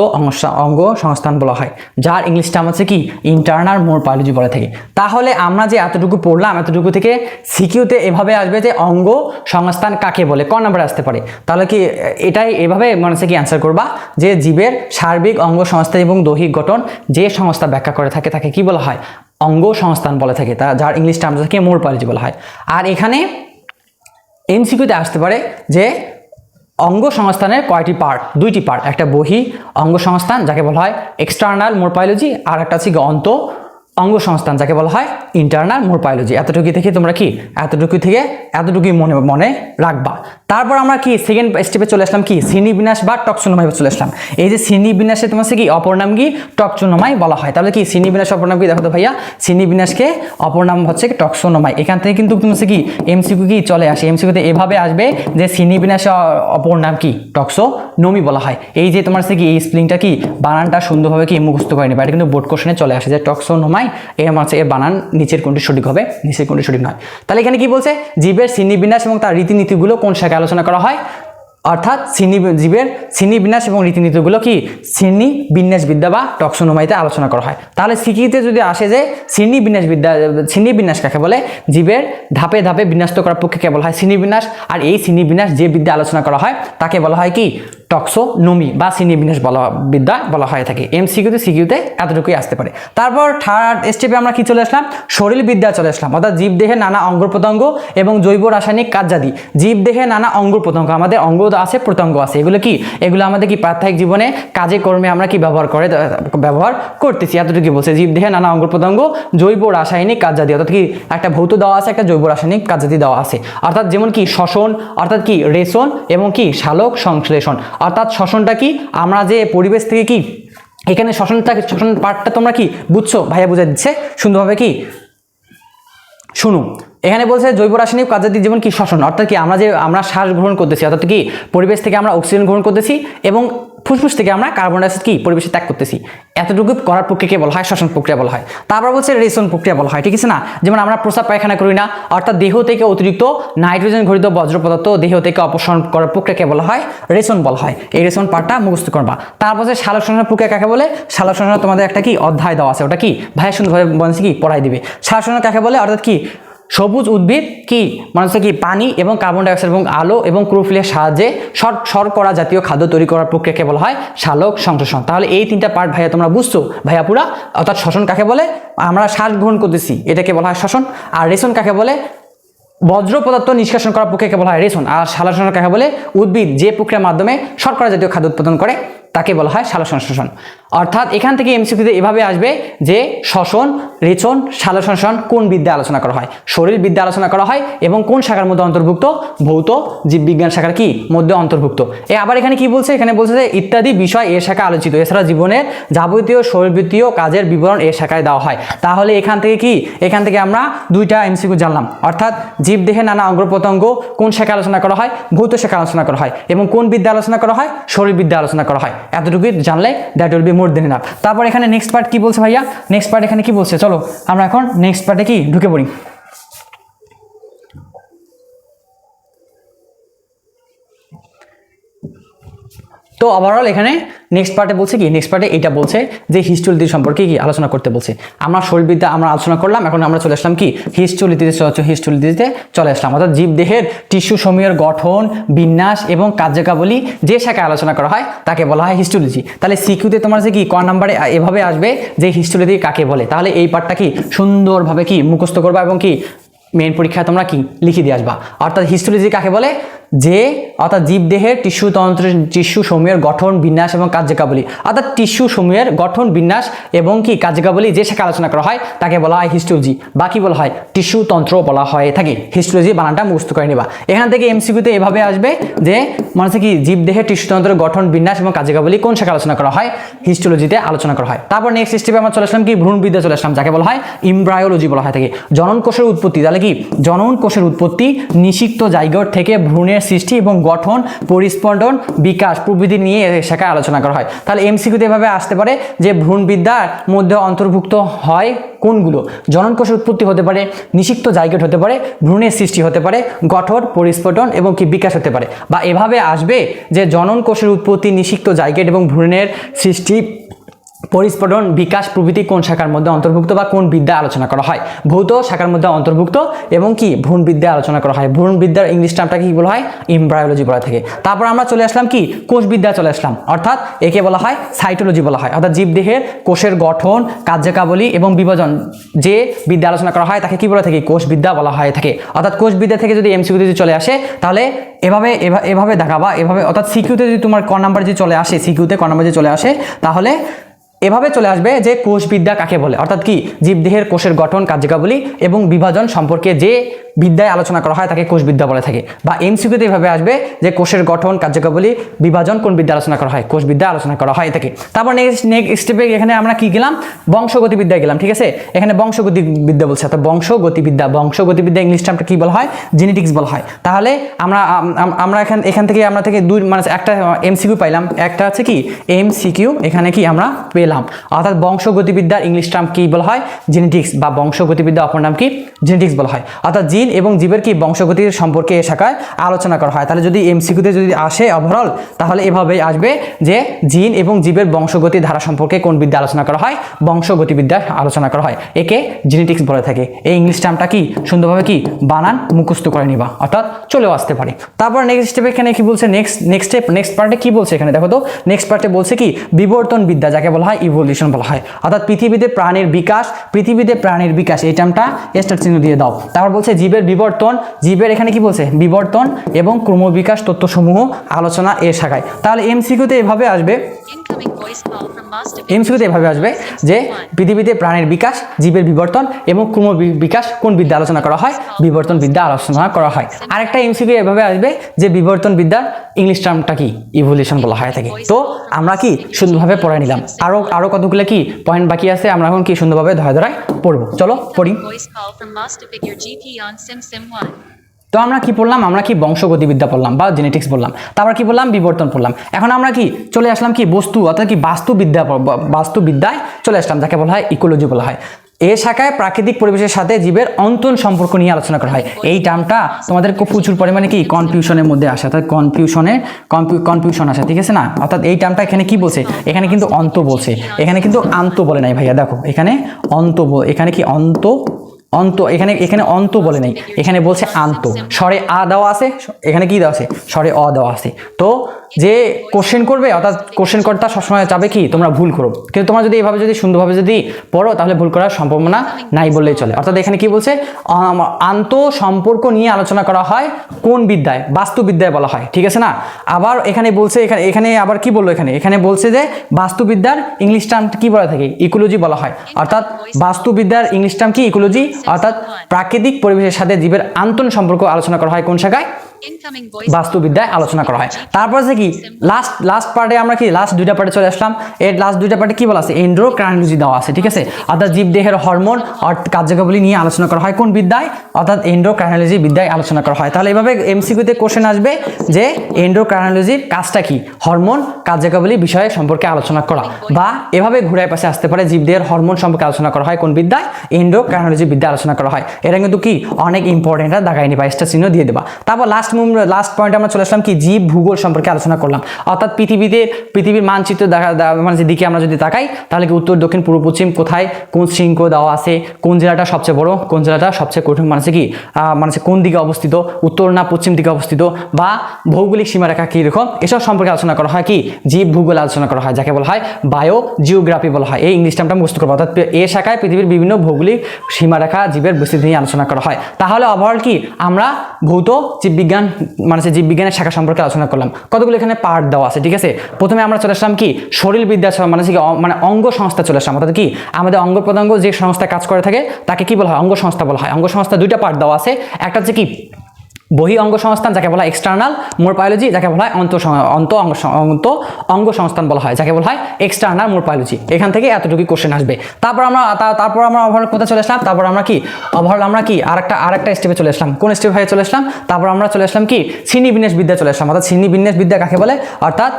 অঙ্গ সংস্থান বলা হয়, যার ইংলিশ টার্ম হচ্ছে কি ইন্টারনাল মোর বায়োলজি বলে থাকে। তাহলে আমরা যে এতটুকু পড়লাম, এতটুকু থেকে সিকিউতে এভাবে আসবে যে অঙ্গ সংস্থান কাকে বলে, ক নাম্বারে আসতে পারে। তাহলে কি এটাই এভাবে মনে হচ্ছে কি অ্যান্সার করবা যে জীবের সার্বিক অঙ্গ সংস্থান এবং দৈহিক গঠন যে সংস্থা ব্যাখ্যা করে থাকে তাকে কি বলা হয়, অঙ্গ সংস্থান বলে থাকে, যার ইংলিশ টার্ম থেকে মোর বায়োলজি বলা হয়। আর এখানে এমসিকিউতে আসতে পারে যে অঙ্গ সংস্থানের কয়টি পার্ট, দুইটি পার্ট, একটা বহি অঙ্গ সংস্থান যাকে বলা হয় এক্সটার্নাল মোর বায়োলজি, আর একটা হচ্ছে অন্ত অঙ্গ সংস্থান যাকে বলা হয় ইন্টারনাল মোর বায়োলজি। এতটুকু থেকে তোমরা কি এতটুকুই মনে রাখবা। তারপর আমরা কি সেকেন্ড স্টেপে চলে আসলাম কি শ্রেণীবিন্যাস বা টক্সোনোমাই চলে আসলাম। এই যে শ্রেণীবিন্যাসে তোমার কি অপর নাম কি টক্সোনোমাই বলা হয়। তাহলে কি শ্রেণীবিন্যাস অপর নাম কি দেখো তো ভাইয়া, শ্রেণীবিন্যাসকে অপর নাম হচ্ছে টক্সোনোমাই। এখান থেকে কিন্তু তোমার কি এমসিকিউ কি চলে আসে, এমসিকিউতে এভাবে আসবে যে শ্রেণীবিন্যাসে অপর নাম কি টক্সোনোমি বলা হয়। এই যে তোমার কি এই স্প্লিংটা কি বানানটা সুন্দরভাবে কি মুখস্থ করে নেবে, এটা কিন্তু বোর্ড কোশ্চেনে চলে আসে যে টক্সোনোমাই এর বানান নিচের কোনটি সঠিক হবে, নিচের কোনটি সঠিক নয়। তাহলে এখানে কি বলছে, জীবের শ্রেণীবিন্যাস এবং তার রীতিনীতিগুলো কোন শাখায় আলোচনা করা হয়, অর্থাৎ জীবের শ্রেণীবিন্যাস এবং রীতিনীতিগুলো কি শ্রেণীবিন্যাসবিদ্যা বা টক্সোনোমাইতে আলোচনা করা হয়। তাহলে সিকিউতে যদি আসে যে শ্রেণীবিন্যাস কাকে বলে, জীবের ধাপে ধাপে বিন্যস্ত করার পক্ষে বলা হয় শ্রেণীবিন্যাস, আর এই শ্রেণীবিন্যাস যে বিদ্যা আলোচনা করা হয় তাকে বলা হয় কি টক্সোনোমি বা শ্রেণীবিন্যাস বিদ্যা বলা হয়ে থাকে। সিকিউতে এতটুকুই আসতে পারে। তারপর থার্ড স্টেপে আমরা কি চলে আসলাম, শরীরবিদ্যা চলে আসলাম, অর্থাৎ জীবদেহে নানা অঙ্গ প্রত্যঙ্গ এবং জৈব রাসায়নিক কার্যাদি। জীবদেহে নানা অঙ্গ প্রত্যঙ্গ, আমাদের অঙ্গ আছে প্রত্যঙ্গ আছে, এগুলো আমাদের কি প্রাত্যহিক জীবনে কাজে কর্মে আমরা কি ব্যবহার করতেছি, এতটুকু বলছে। জীবদেহে নানা অঙ্গ প্রত্যঙ্গ, জৈব রাসায়নিক কার্যাদি, অর্থাৎ কি একটা ভৌত দেওয়া আছে, একটা জৈব রাসায়নিক কার্যাদি দেওয়া আছে, অর্থাৎ যেমন কি শ্বসন, অর্থাৎ কি রেশন এবং কি সালোক সংশ্লেষণ। অর্থাৎ শ্বসনটা কি আমরা যে পরিবেশ থেকে কি এখানে শ্বসন পার্টটা তোমরা কি বুঝছো, ভাইয়া বুঝা দিচ্ছে সুন্দরভাবে কি শুনো। এখানে বলছে জৈব রাসায়নিক কার্যাদি যেমন কি শ্বসন, অর্থাৎ কি আমরা শ্বাস গ্রহণ করতেছি, অর্থাৎ কি পরিবেশ থেকে আমরা অক্সিজেন গ্রহণ করতেছি এবং ফুসফুস থেকে আমরা কার্বন ডাইঅক্সাইড কি পরিবেশে ত্যাগ করতেছি, এতটুকু করার প্রক্রিয়াকে বলা হয় শ্বসন প্রক্রিয়া বলা হয়। তারপর বলছে রেশন প্রক্রিয়া বলা হয়, ঠিক আছে না? যেমন আমরা প্রস্রাব পায়খানা করি না, অর্থাৎ দেহ থেকে অতিরিক্ত নাইট্রোজেন ঘটিত বজ্র পদার্থ দেহ থেকে অপসারণ করার প্রক্রিয়াকে বলা হয় রেশন বলা হয়। এই রেশন পার্টটা মুখস্থ করবা। তারপর যে সালোক সংশ্লেষণ প্রক্রিয়া কাকে বলে? সালোক সংশ্লেষণ তোমাদের একটা কি অধ্যায় দেওয়া আছে, ওটা কি ভাইয়া সুন্দরভাবে বলছে কি পড়াই দিবে। সালোক সংশ্লেষণ কাকে বলে? অর্থাৎ কি সবুজ উদ্ভিদ কি মানে হচ্ছে কি পানি এবং কার্বন ডাইঅক্সাইড এবং আলো এবং ক্লোরোফিলের সাহায্যে শর্করা জাতীয় খাদ্য তৈরি করার প্রক্রিয়াকে বলা হয় সালোক সংশ্লেষণ। তাহলে এই তিনটা পার্ট ভাইয়া তোমরা বুঝছো ভাইয়া পুরা। অর্থাৎ শ্বসন কাকে বলে? আমরা শ্বাস গ্রহণ করতেছি, এটাকে বলা হয় শ্বসন। আর রেশন কাকে বলে? বজ্র পদার্থ নিষ্কাশন করার প্রক্রিয়াকে বলা হয় রেশন। আর সালোক সংশ্লেষণ কাকে বলে? উদ্ভিদ যে প্রক্রিয়ার মাধ্যমে শর্করা জাতীয় খাদ্য উৎপাদন করে তাকে বলা হয় সালোক সংশ্লেষণ। অর্থাৎ এখান থেকে এমসিকিউতে এভাবে আসবে যে শ্বসন, রেচন, সালোক সংশ্লেষণ কোন বিদ্যা আলোচনা করা হয়? শরীর বিদ্যা আলোচনা করা হয় এবং কোন শাখার মধ্যে অন্তর্ভুক্ত? ভৌত জীববিজ্ঞান শাখার কি মধ্যে অন্তর্ভুক্ত। আবার এখানে কি বলছে? এখানে বলছে যে ইত্যাদি বিষয় এ শাখা আলোচিত। এছাড়া জীবনের যাবতীয় শরীরবৃত্তীয় কাজের বিবরণ এ শাখায় দেওয়া হয়। তাহলে এখান থেকে আমরা দুইটা এমসিকিউ জানলাম। অর্থাৎ জীবদেহের নানা অঙ্গ প্রত্যঙ্গ কোন শাখা আলোচনা করা হয়? ভৌত শাখা আলোচনা করা হয়। এবং কোন বিদ্যা আলোচনা করা হয়? শরীর বিদ্যা আলোচনা করা হয়। এতটুকু জানলে that will be more than enough. তারপর এখানে নেক্সট পার্ট কি বলছে ভাইয়া? নেক্সট পার্ট এখানে কি বলছে? চলো আমরা এখন নেক্সট পার্টে কি ঢুকে পড়ি। তো ওভারঅল এখানে নেক্সট পার্টে বলছে কি? নেক্সট পার্টে এটা বলছে যে হিস্টোলিথি সম্পর্কে কি আলোচনা করতে বলছে। আমরা শরীরবিদ্যা আমরা আলোচনা করলাম, এখন আমরা চলে আসলাম কি হিস্টোলিথিতে চলে আসলাম। অর্থাৎ জীবদেহের টিস্যু সমূহের গঠন, বিন্যাস এবং কার্যকাবলী যে শাখায় আলোচনা করা হয় তাকে বলা হয় হিস্টোলজি। তাহলে সিকিউতে তোমার যে কি ক নাম্বারে এভাবে আসবে যে হিস্টোলজি কাকে বলে। তাহলে এই পার্টটা কি সুন্দরভাবে কি মুখস্থ করবা এবং কি মেইন পরীক্ষায় তোমরা কি লিখে দিয়ে আসবা। অর্থাৎ হিস্টোলজি কাকে বলে? যে অর্থাৎ জীবদেহের টিস্যু সমূহের গঠন, বিন্যাস এবং কার্যকাবলী, অর্থাৎ টিস্যু সমূহের গঠন, বিন্যাস এবং কি কার্যকাবলী যে শাখা আলোচনা করা হয় তাকে বলা হয় হিস্টোলজি, বা কি বলা হয় টিস্যু তন্ত্র বলা হয় থাকে। হিস্টোলজি বানানটা মুখস্থ করে নিবা। এখান থেকে এমসিকিউতে এভাবে আসবে যে মানে কি জীবদেহের টিস্যুতন্ত্রের গঠন, বিন্যাস এবং কার্যকাবলী কোন শাখা আলোচনা করা হয়? হিস্টোলজিতে আলোচনা করা হয়। তারপর নেক্সট স্টেপে আমরা চলে আসলাম কি ভ্রূণবিদ্যা চলে আসলাম, যাকে বলা হয় এমব্রায়োলজি বলা হয় থাকে। জনন কোষের উৎপত্তি, তাহলে কি জনন কোষের উৎপত্তি, নিষিক্ত জাইগোট থেকে ভ্রূণের সৃষ্টি এবং গঠন, পরিস্ফুটন, বিকাশ প্রভৃতি নিয়ে শাখায় আলোচনা করা হয়। তাহলে এমসিকিউতে এভাবে আসতে পারে যে ভ্রূণবিদ্যার মধ্যে অন্তর্ভুক্ত হয় কোনগুলো? জনন কোষের উৎপত্তি হতে পারে, নিষিক্ত জাইগোট হতে পারে, ভ্রূণের সৃষ্টি হতে পারে, গঠন, পরিস্ফুটন এবং কি বিকাশ হতে পারে। বা এভাবে আসবে যে জনন কোষের উৎপত্তি, নিষিক্ত জাইগোট এবং ভ্রূণের সৃষ্টি, পরিস্ফুটন, বিকাশ প্রভৃতি কোন শাখার মধ্যে অন্তর্ভুক্ত বা কোন বিদ্যা আলোচনা করা হয়? ভৌত শাখার মধ্যে অন্তর্ভুক্ত এবং কি ভ্রূণ বিদ্যা আলোচনা করা হয়। ভ্রূণ বিদ্যার ইংলিশ টার্মটা কি বলা হয়? এমব্রায়োলজি বলা থাকে। তারপর আমরা চলে আসলাম কি কোষ বিদ্যা চলে আসলাম, অর্থাৎ একে বলা হয় সাইটোলজি বলা হয়। অর্থাৎ জীবদেহের কোষের গঠন, কার্যকাবলী এবং বিভাজন যে বিদ্যা আলোচনা করা হয় তাকে কি বলা থাকে? কোষ বিদ্যা বলা হয় থাকে। অর্থাৎ কোষ বিদ্যা থেকে যদি এমসিকিউ যদি চলে আসে তাহলে এভাবে দেখাবা, এভাবে অর্থাৎ সিকিউতে যদি তোমার ক নাম্বার যে চলে আসে, সিকিউতে ক নাম্বার যে চলে আসে তাহলে এভাবে চলে আসবে যে কোষবিদ্যা কাকে বলে। অর্থাৎ কি জীবদেহের কোষের গঠন, কার্যকাবলী এবং বিভাজন সম্পর্কে যে বিদ্যায় আলোচনা করা হয় তাকে কোষবিদ্যা বলে থাকে। বা এমসিকিউতে এভাবে আসবে যে কোষের গঠন, কার্যকাবলী, বিভাজন কোন বিদ্যা আলোচনা করা হয়? কোষবিদ্যা আলোচনা করা হয় থাকে। তারপর নেক্সট স্টেপে এখানে আমরা কি গেলাম? বংশগতিবিদ্যায় গেলাম, ঠিক আছে? এখানে বংশগতিবিদ্যা বলছে, অর্থাৎ বংশগতিবিদ্যা ইংলিশ টার্মটা কি বলা হয়? জেনেটিক্স বলা হয়। তাহলে আমরা এখান থেকে দুই মানে একটা এমসিকিউ পাইলাম, একটা আছে কি এমসিকিউ এখানে কি আমরা পেলাম। অর্থাৎ বংশগতিবিদ্যার ইংলিশ টার্ম কি বলা হয়? জেনেটিক্স, বা বংশগতিবিদ্যা অপর নাম কি জেনেটিক্স বলা হয়। অর্থাৎ জিন এবং জীবের কি বংশগতির সম্পর্কে এ শাখায় আলোচনা করা হয়। তাহলে যদি এমসিকিউতে যদি আসে ওভারঅল তাহলে এভাবেই আসবে যে জিন এবং জীবের বংশগতি ধারা সম্পর্কে কোন বিদ্যা আলোচনা করা হয়? বংশগতিবিদ্যা আলোচনা করা হয়, একে জেনেটিক্স বলে থাকে। এই ইংলিশ টার্মটা কি সুন্দরভাবে কি বানান মুখস্থ করে নিবা, অর্থাৎ চলেও আসতে পারে। তারপর নেক্সট স্টেপে এখানে কি বলছে? নেক্সট পার্টে কি বলছে এখানে দেখো তো। নেক্সট পার্টে বলছে কি বিবর্তন বিদ্যা, যাকে বলা হয় ইভলিউশন বলা হয়। অর্থাৎ পৃথিবীতে প্রাণীর বিকাশ এই টার্মটা স্টার চিহ্ন দিয়ে দাও। তারপর বলছে জীবের বিবর্তন, জীবের এখানে কি বলছে? বিবর্তন এবং ক্রমবিকাশ তত্ত্বসমূহ আলোচনা এর শাখায়। তাহলে এমসিকিউতে এভাবে আসবে এমসিকিউতে এভাবে আসবে যে পৃথিবীতে প্রাণের বিকাশ, জীবের বিবর্তন এবং ক্রম বিকাশ কোন বিদ্যা আলোচনা করা হয়? বিবর্তন বিদ্যা আলোচনা করা হয়। আরেকটা এমসিকিউ এভাবে আসবে যে বিবর্তন বিদ্যার ইংলিশ টার্মটা কি? ইভলিউশন বলা হয় থাকে। তো আমরা কি সুন্দরভাবে পড়ে নিলাম। আরো কতগুলো কি পয়েন্ট বাকি আছে, আমরা এখন কি সুন্দরভাবে ধরে ধরে পড়বো। চলো পড়ি। তো আমরা কি পড়লাম? আমরা কি বংশগতিবিদ্যা পড়লাম বা জেনেটিক্স পড়লাম, তারপর কি বললাম? বিবর্তন পড়লাম। এখন আমরা কি চলে আসলাম কি বস্তু অর্থাৎ কি বাস্তুবিদ্যায় চলে আসলাম, যাকে বলা হয় ইকোলজি বলা হয়। এই শাখায় প্রাকৃতিক পরিবেশের সাথে জীবের অন্তরন সম্পর্ক নিয়ে আলোচনা করা হয়। এই টার্মটা তোমাদের খুব প্রচুর পরিমাণে কি কনফিউশনের মধ্যে আসে, অর্থাৎ কনফিউশন আসে, ঠিক আছে না? অর্থাৎ এই টার্মটা এখানে কি বলছে? এখানে কিন্তু অন্ত বলছে, এখানে কিন্তু আন্ত বলে নাই ভাইয়া। দেখো এখানে এখানে কি অন্ত এখানে অন্ত বলে নাই, এখানে বলছে আন্ত। স্বরে আ দেওয়া আছে, এখানে কি দেওয়া আছে? স্বরে অ দেওয়া আছে। তো যে কোশ্চেন করবে অর্থাৎ কোশ্চেন কর্তা সবসময় চাবে কি তোমরা ভুল করো, কিন্তু তোমরা যদি এভাবে যদি সুন্দরভাবে যদি পড়ো তাহলে ভুল করার সম্ভাবনা নাই বললেই চলে। অর্থাৎ এখানে কি বলছে? আন্ত সম্পর্ক নিয়ে আলোচনা করা হয় কোন বিদ্যায়? বাস্তুবিদ্যায় বলা হয়, ঠিক আছে না? আবার এখানে বলছে এখানে আবার কি বললো? এখানে বলছে যে বাস্তুবিদ্যার ইংলিশ টার্ম কি বলা থাকে? ইকোলজি বলা হয়। অর্থাৎ বাস্তুবিদ্যার ইংলিশ টার্ম কি? ইকোলজি। অর্থাৎ প্রাকৃতিক পরিবেশের সাথে জীবের আন্তঃন সম্পর্ক আলোচনা করা হয় কোন শাখায়? বাস্তুবিদ্যায় আলোচনা করা হয়। তারপর আছে কি লাস্ট পার্টে আমরা কি লাস্ট দুইটা পার্টে চলে আসলাম। এর লাস্ট দুইটা পার্টে কি বলা আছে? এন্ডোক্রাইনোলজি দেওয়া আছে, ঠিক আছে? অর্থাৎ জীবদেহের হরমোন আর কার্যকাবলী নিয়ে আলোচনা করা হয় কোন বিদ্যায়? অর্থাৎ এন্ডোক্রাইনোলজি বিদ্যায় আলোচনা করা হয়। তাহলে এভাবে এমসিকিউতে কোশ্চেন আসবে যে এন্ডোক্রাইনোলজির কাজটা কি? হরমোন কার্যকাবলী বিষয়ে সম্পর্কে আলোচনা করা। বা এভাবে ঘুরায় পাশে আসতে পারে জীবদেহের হরমোন সম্পর্কে আলোচনা করা হয় কোন বিদ্যায়? এন্ডোক্রাইনোলজি বিদ্যায় আলোচনা করা হয়। এটা কিন্তু কি অনেক ইম্পর্টেন্ট, দাগাই নিবা, স্টার চিহ্ন দিয়ে দেবা। তারপর লাস্ট পয়েন্ট আমরা চলে আসলাম কি জীব ভূগোল সম্পর্কে আলোচনা করলাম। অর্থাৎ পৃথিবীর মানচিত্র মানে যেদিকে আমরা যদি তাকাই তাহলে কি উত্তর দক্ষিণ পূর্ব পশ্চিম কোথায় কোন শৃঙ্গ দেওয়া আছে, কোন জেলাটা সবচেয়ে বড়, কোন জেলাটা সবচেয়ে কঠিন, মানে কোন দিকে অবস্থিত, উত্তর না পশ্চিম দিকে অবস্থিত, বা ভৌগোলিক সীমারেখা কীরকম, এসব সম্পর্কে আলোচনা করা হয় কি জীব ভূগোল আলোচনা করা হয়, যাকে বলা হয় বায়ো জিওগ্রাফি বলা হয়। এই ইংলিশ টার্মটা মুখস্থ করবো। অর্থাৎ এই শাখায় পৃথিবীর বিভিন্ন ভৌগোলিক সীমারেখা জীবের বিস্তৃতি নিয়ে আলোচনা করা হয়। তাহলে ওভারঅল কি আমরা ভৌত জীববিজ্ঞান জীববিজ্ঞানের শাখা সম্পর্কে আলোচনা করলাম। কতগুলো এখানে পার্ট দেওয়া আছে, ঠিক আছে? প্রথমে আমরা চলে আসলাম কি শরীরবিদ্যা মানে অঙ্গ সংস্থা চলে আসলাম। অর্থাৎ কি আমাদের অঙ্গ প্রত্যঙ্গ যে সংস্থায় কাজ করে থাকে তাকে কি বলা হয়? অঙ্গ সংস্থা বলা হয়। অঙ্গ সংস্থা দুইটা পার্ট দেওয়া আছে। একটা হচ্ছে কি বহি অঙ্গ সংস্থান, যাকে বলা হয় এক্সটার্নাল মোরপায়োলজি, যাকে বলা হয় অঙ্গ সংস্থান বলা হয়, যাকে বলা হয় এক্সটার্নাল মোরপায়োলজি। এখান থেকে এতটুকু কোশ্চেন আসবে। তারপর আমরা ওভারঅল কোথায় চলে আসলাম? তারপর আমরা কি আরেকটা স্টেপে চলে আসলাম। কোন স্টেপ হয়ে চলে আসলাম? তারপর আমরা চলে আসলাম কি শ্রেণীবিন্যাস বিদ্যা চলে আসলাম। অর্থাৎ শ্রেণীবিন্যাস বিদ্যা কাকে বলে? অর্থাৎ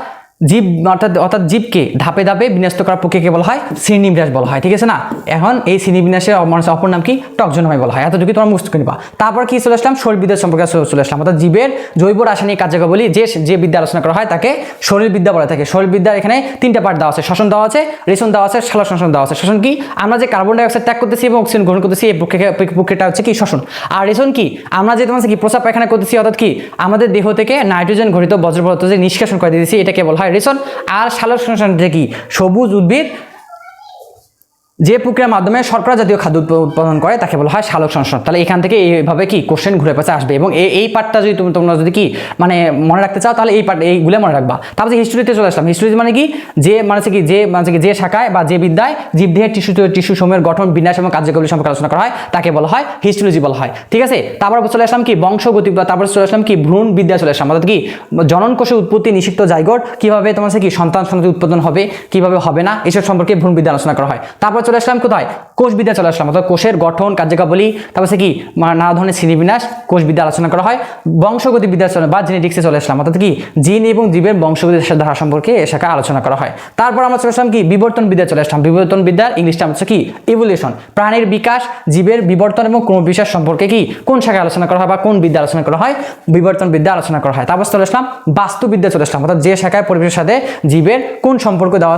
জীবকে ধাপে ধাপে বিন্যস্ত করার প্রক্রিয়াকে বলা হয় শ্রেণীবিন্যাস বলা হয়, ঠিক আছে না? এখন এই শ্রেণীবিন্যাসের অপর নাম কি? টক্সোনমি বলা হয়। এতটুকু তোমরা মুখস্থ করে নিবা। তারপর কি চলে আসলাম? শরীরবিদ্যা সম্পর্কে চলে আসলাম। অর্থাৎ জীবের জৈব রাসায়নিক কার্যকাবলী যে বিদ্যা আলোচনা করা হয় তাকে শরীরবিদ্যা বলা থাকে। শরীরবিদ্যার এখানে তিনটা পার্ট দেওয়া আছে, শ্বসন দেওয়া আছে, রেশন দেওয়া আছে, সালোকসংশ্লেষণ দেওয়া আছে। শ্বসন কি? আমরা যে কার্বন ডাই অক্সাইড ত্যাগ করতেছি এবং অক্সিজেন গ্রহণ করতেছি, এই প্রক্রিয়াটা হচ্ছে কি শ্বসন। আর রেশন কি? আমরা যে তোমার কি প্রস্রাব পায়খানা করতেছি, অর্থাৎ কি আমাদের দেহ থেকে নাইট্রোজেন ঘটিত বজ্র পদার্থ যে নিষ্কাশন করে দিতেছি, এটাকে বলা হয় রেশন। আর সালোকসংশ্লেষণ কি সবুজ উদ্ভিদ যে প্রক্রিয়ার মাধ্যমে শর্করা জাতীয় খাদ্য উৎপাদন করে তাকে বলা হয় সালোকসংশ্লেষণ। তাহলে এখান থেকে এইভাবে কি কোশ্চেন ঘুরে পেঁচে আসবে। এবং এই পার্টটা যদি তোমরা যদি কি মানে মনে রাখতে চাও তাহলে এইগুলো মনে রাখবা। তারপরে হিস্ট্রিতে চলে আসলাম। হিস্ট্রি মানে কি যে শাখায় বা যে বিদ্যায় জীবদেহের টিস্যু সমূহের গঠন, বিন্যাস এবং কার্যকাবলী সম্পর্কে আলোচনা করা হয় তাকে বলা হয় হিস্টোলজি বলা হয়, ঠিক আছে? তারপর চলে আসলাম কি বংশগতি, তারপর চলে আসলাম কি ভ্রূণ বিদ্যা চলে আসলাম। অর্থাৎ কি জনন কোষের উৎপত্তি, নিষিক্ত জাইগোট কিভাবে তোমার কি সন্তান উৎপাদন হবে, কিভাবে হবে না, এসব সম্পর্কে ভ্রূণ বিদ্যা আলোচনা করা হয়। তারপর চলে আসলাম কোথায়? কোষবিদ্যা চলে আসলাম। অর্থাৎ কোষের গঠন, কার্যকাবলী, তারপর কি নানা ধরনের শ্রেণীবিন্যাস কোষবিদ্যা আলোচনা করা হয়। বংশগতি বিদ্যা বা জেনেটিক্সে চলে আসলাম। অর্থাৎ কি জিন এবং জীবের বংশগতি ধারা সম্পর্কে এ শাখায় আলোচনা করা হয়। তারপর আমরা চলে আসলাম কি বিবর্তন বিদ্যা চলে আসলাম। বিবর্তন বিদ্যার ইংলিশ টার্ম হচ্ছে কি ইভলিউশন। প্রাণীর বিকাশ, জীবের বিবর্তন এবং ক্রমবিকাশ সম্পর্কে কি কোন শাখায় আলোচনা করা হয় বা কোন বিদ্যা আলোচনা করা হয়? বিবর্তন বিদ্যা আলোচনা করা হয়। তারপর চলে আসলাম বাস্তুবিদ্যা চলে আসলাম। অর্থাৎ যে শাখায় পরিবেশের সাথে জীবের কোন সম্পর্ক দেওয়া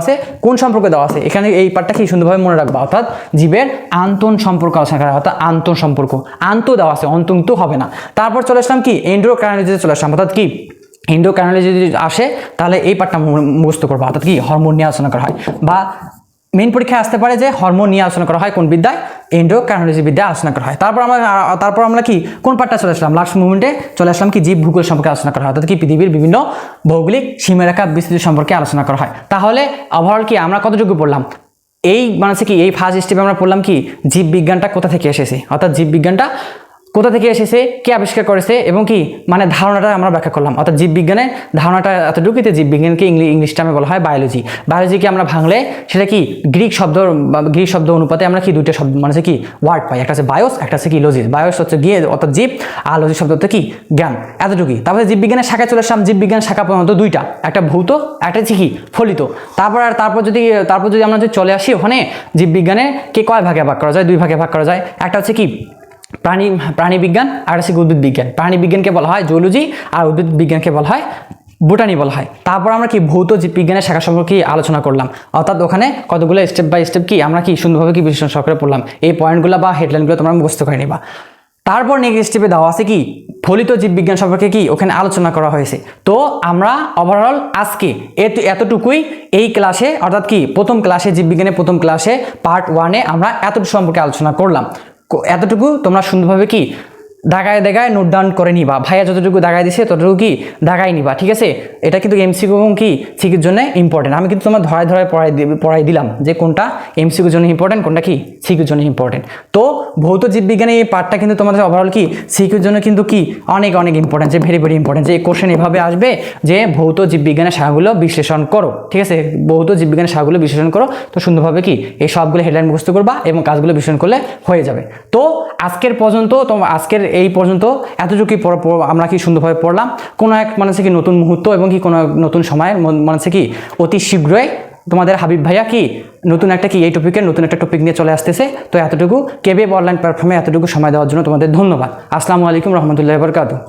আছে, এখানে এই পার্টটা কি সুন্দরভাবে মনে রাখবা। অর্থাৎ জীবের আন্তঃন সম্পর্ক আলোচনা করা হয়। অর্থাৎ আন্তঃন সম্পর্ক, আন্ত দেওয়া আছে, অন্তন্তু হবে না। তারপর চলে আসলাম কি এন্ডোক্রাইনোলজিতে চলে আসলাম। অর্থাৎ কি এন্ডোক্রাইনোলজি যদি আসে তাহলে এই পার্টটা মুখস্থ করবো। অর্থাৎ কি হরমোন নিয়ে আলোচনা করা হয়। বা মেইন পরীক্ষায় আসতে পারে যে হরমোন নিয়ে আলোচনা করা হয় কোন বিদ্যায়, এন্ডোক্রাইনোলজি বিদ্যায় আলোচনা করা হয়। তারপর আমরা কি কোন পার্টটা চলে আসলাম, লাস্ট মুভমেন্টে চলে আসলাম কি জীব ভূগোল সম্পর্কে আলোচনা করা হয়, অর্থাৎ কি পৃথিবীর বিভিন্ন ভৌগোলিক সীমারেখা বিস্তৃতি সম্পর্কে আলোচনা করা হয়। তাহলে ওভারঅল কি আমরা কতটুকু পড়লাম, এই মানে কি এই ফার্স্ট স্টেপে আমরা পড়লাম কি জীববিজ্ঞানটা কোথা থেকে এসেছে, অর্থাৎ জীববিজ্ঞানটা কোথা থেকে এসেছে, কে আবিষ্কার করেছে এবং কি মানে ধারণাটা আমরা ব্যাখ্যা করলাম, অর্থাৎ জীববিজ্ঞানের ধারণাটা এতটুকুতে। জীববিজ্ঞানকে ইংলিশ টার্মে বলা হয় বায়োলজি। বায়োলজিকে আমরা ভাঙলে সেটা কি গ্রিক শব্দ অনুপাতে আমরা কি দুইটা শব্দ মানে কি ওয়ার্ড পাই, একটা আছে বায়োস, একটা আছে কি লজিস। বায়োস হচ্ছে গিয়ে অর্থাৎ জীব, আর লজিস শব্দ হচ্ছে কি জ্ঞান, এতটুকুই। তারপরে জীববিজ্ঞানের শাখায় চলে আসলাম, জীববিজ্ঞান শাখা প্রধানত দুইটা, একটা ভৌত, একটা হচ্ছে কি ফলিত। তারপর যদি আমরা চলে আসি ওখানে, জীববিজ্ঞানে কে কয় ভাগে ভাগ করা যায়, দুই ভাগে ভাগ করা যায়। একটা হচ্ছে কি প্রাণী বিজ্ঞান, আর হচ্ছে উদ্ভিদ বিজ্ঞান। প্রাণী বিজ্ঞানকে বলা হয় জুলজি, আর উদ্ভিদ বিজ্ঞানকে বলা হয় বোটানি বলা হয়। তারপর আমরা কি ভৌত জীববিজ্ঞানের শাখা সম্পর্কে আলোচনা করলাম, অর্থাৎ ওখানে কতগুলো স্টেপ বাই স্টেপ কি আমরা কি সুন্দরভাবে কি বিশ্লেষণ সহকারে পড়লাম। এই পয়েন্টগুলো বা হেডলাইনগুলো তোমরা মুখস্থ করে নিবা। তারপর নেক্সট স্টেপে দেওয়া আছে কি ফলিত জীববিজ্ঞান সম্পর্কে কি ওখানে আলোচনা করা হয়েছে। তো আমরা ওভারঅল আজকে এতটুকুই এই ক্লাসে, অর্থাৎ কি প্রথম ক্লাসে, জীববিজ্ঞানের প্রথম ক্লাসে পার্ট 1-এ আমরা এতটুকু সম্পর্কে আলোচনা করলাম। এতটুকু তোমরা সুন্দরভাবে কি দাগায় নোট ডাউন করে নিবা। ভাইয়া যতটুকু দাগায় দিছে ততটুকু কি দাগাই নিবা, ঠিক আছে। এটা কিন্তু এমসিকিউ এবং কি সিকিউর জন্য ইম্পর্টেন্ট। আমি কিন্তু তোমার ধরায় পড়াই দিলাম যে কোনটা এমসিকিউর জন্য ইম্পর্টেন্ট, কোনটা কি সিকিউর জন্য ইম্পর্টেন্ট। তো ভৌত জীববিজ্ঞানের এই পার্টটা কিন্তু তোমাদের ওভারঅল কি সিকিউর জন্য কিন্তু কি অনেক ইম্পর্টেন্ট, যে ভেরি ইম্পর্টেন্ট। যে কোশ্চেন এভাবে আসবে যে ভৌত জীববিজ্ঞানের শাখাগুলো বিশ্লেষণ করো, ঠিক আছে। ভৌত জীববিজ্ঞানের শাখাগুলো বিশ্লেষণ করো, তো সুন্দরভাবে কি এই সবগুলো হেডলাইন মুখস্থ করবা এবং কাজগুলো বিশ্লেষণ করলে হয়ে যাবে। তো আজকের এই পর্যন্ত এতটুকুই আমরা কি সুন্দরভাবে পড়লাম। কোনো এক মানে কি নতুন মুহূর্ত এবং কি কোনো নতুন সময়ের মানে কি অতি শীঘ্রই তোমাদের হাবিব ভাইয়া কি নতুন একটা টপিক নিয়ে চলে আসতেছে। তো এতটুকু কেবিএফ অনলাইন প্ল্যাটফর্মে এতটুকু সময় দেওয়ার জন্য তোমাদের ধন্যবাদ। আসসালামু আলাইকুম রহমতুল্লাহি ওয়া বারাকাতুহু।